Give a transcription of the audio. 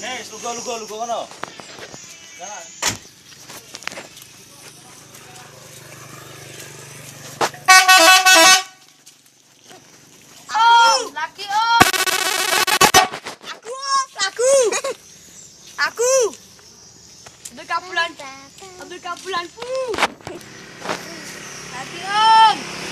Lugo kono. Jangan. Laki om. Aku. Ambil kapulan. Laki om.